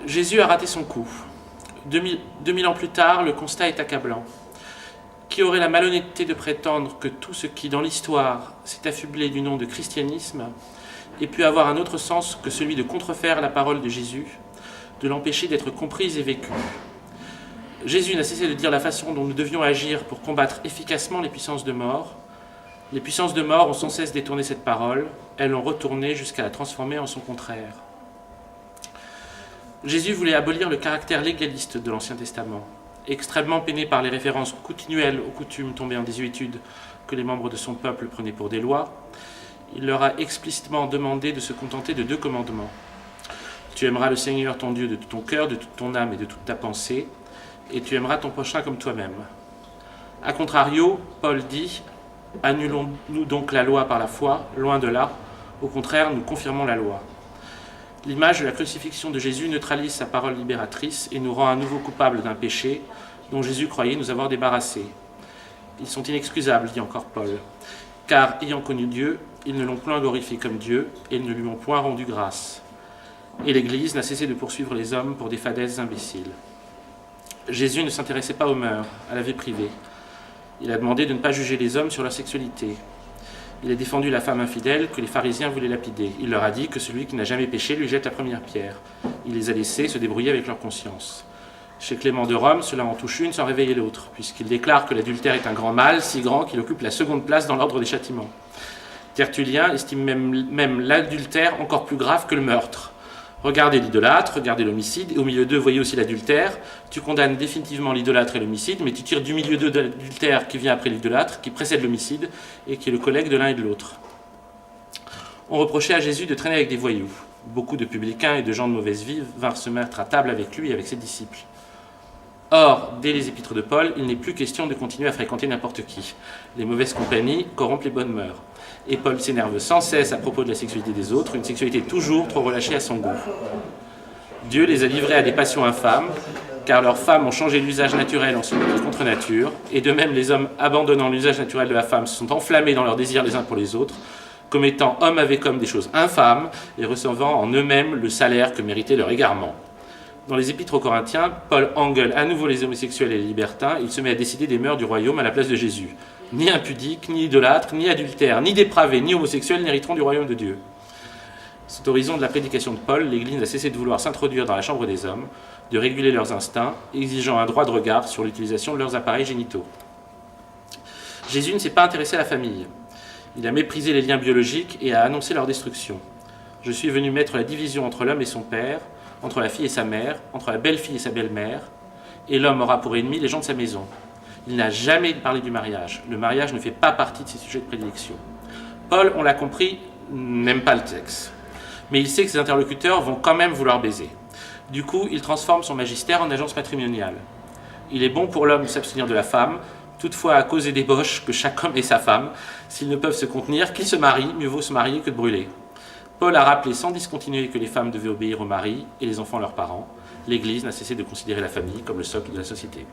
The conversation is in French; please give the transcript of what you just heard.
Jésus a raté son coup. 2000 ans plus tard, le constat est accablant. Qui aurait la malhonnêteté de prétendre que tout ce qui, dans l'histoire, s'est affublé du nom de christianisme ait pu avoir un autre sens que celui de contrefaire la parole de Jésus, de l'empêcher d'être comprise et vécue. Jésus n'a cessé de dire la façon dont nous devions agir pour combattre efficacement les puissances de mort. Les puissances de mort ont sans cesse détourné cette parole, elles l'ont retournée jusqu'à la transformer en son contraire. Jésus voulait abolir le caractère légaliste de l'Ancien Testament. Extrêmement peiné par les références continuelles aux coutumes tombées en désuétude que les membres de son peuple prenaient pour des lois, il leur a explicitement demandé de se contenter de 2 commandements. Tu aimeras le Seigneur ton Dieu de tout ton cœur, de toute ton âme et de toute ta pensée, et tu aimeras ton prochain comme toi-même. A contrario, Paul dit « Annulons-nous donc la loi par la foi, loin de là, au contraire, nous confirmons la loi. » L'image de la crucifixion de Jésus neutralise sa parole libératrice et nous rend à nouveau coupables d'un péché dont Jésus croyait nous avoir débarrassés. Ils sont inexcusables, dit encore Paul, car ayant connu Dieu, ils ne l'ont point glorifié comme Dieu et ils ne lui ont point rendu grâce. Et l'Église n'a cessé de poursuivre les hommes pour des fadaises imbéciles. Jésus ne s'intéressait pas aux mœurs, à la vie privée. Il a demandé de ne pas juger les hommes sur leur sexualité. Il a défendu la femme infidèle que les pharisiens voulaient lapider. Il leur a dit que celui qui n'a jamais péché lui jette la première pierre. Il les a laissés se débrouiller avec leur conscience. Chez Clément de Rome, cela en touche une sans réveiller l'autre, puisqu'il déclare que l'adultère est un grand mal, si grand qu'il occupe la seconde place dans l'ordre des châtiments. Tertullien estime même l'adultère encore plus grave que le meurtre. Regardez l'idolâtre, regardez l'homicide, et au milieu d'eux, voyez aussi l'adultère. Tu condamnes définitivement l'idolâtre et l'homicide, mais tu tires du milieu d'eux de l'adultère qui vient après l'idolâtre, qui précède l'homicide, et qui est le collègue de l'un et de l'autre. On reprochait à Jésus de traîner avec des voyous. Beaucoup de publicains et de gens de mauvaise vie vinrent se mettre à table avec lui et avec ses disciples. Or, dès les épîtres de Paul, il n'est plus question de continuer à fréquenter n'importe qui. Les mauvaises compagnies corrompent les bonnes mœurs. Et Paul s'énerve sans cesse à propos de la sexualité des autres, une sexualité toujours trop relâchée à son goût. Dieu les a livrés à des passions infâmes, car leurs femmes ont changé l'usage naturel en celui de contre nature, et de même les hommes abandonnant l'usage naturel de la femme se sont enflammés dans leurs désirs les uns pour les autres, commettant homme avec homme des choses infâmes, et recevant en eux-mêmes le salaire que méritait leur égarement. Dans les épîtres aux Corinthiens, Paul engueule à nouveau les homosexuels et les libertins, il se met à décider des mœurs du royaume à la place de Jésus. Ni impudiques, ni idolâtres, ni adultères, ni dépravés, ni homosexuels n'hériteront du royaume de Dieu. Cet horizon de la prédication de Paul, l'Église n'a cessé de vouloir s'introduire dans la chambre des hommes, de réguler leurs instincts, exigeant un droit de regard sur l'utilisation de leurs appareils génitaux. Jésus ne s'est pas intéressé à la famille. Il a méprisé les liens biologiques et a annoncé leur destruction. Je suis venu mettre la division entre l'homme et son père, entre la fille et sa mère, entre la belle-fille et sa belle-mère, et l'homme aura pour ennemi les gens de sa maison. Il n'a jamais parlé du mariage. Le mariage ne fait pas partie de ses sujets de prédilection. Paul, on l'a compris, n'aime pas le sexe. Mais il sait que ses interlocuteurs vont quand même vouloir baiser. Du coup, il transforme son magistère en agence matrimoniale. Il est bon pour l'homme de s'abstenir de la femme, toutefois à cause des débauches que chaque homme ait sa femme, s'ils ne peuvent se contenir, qu'ils se marient, mieux vaut se marier que de brûler. Paul a rappelé sans discontinuer que les femmes devaient obéir aux maris et les enfants leurs parents. L'Église n'a cessé de considérer la famille comme le socle de la société.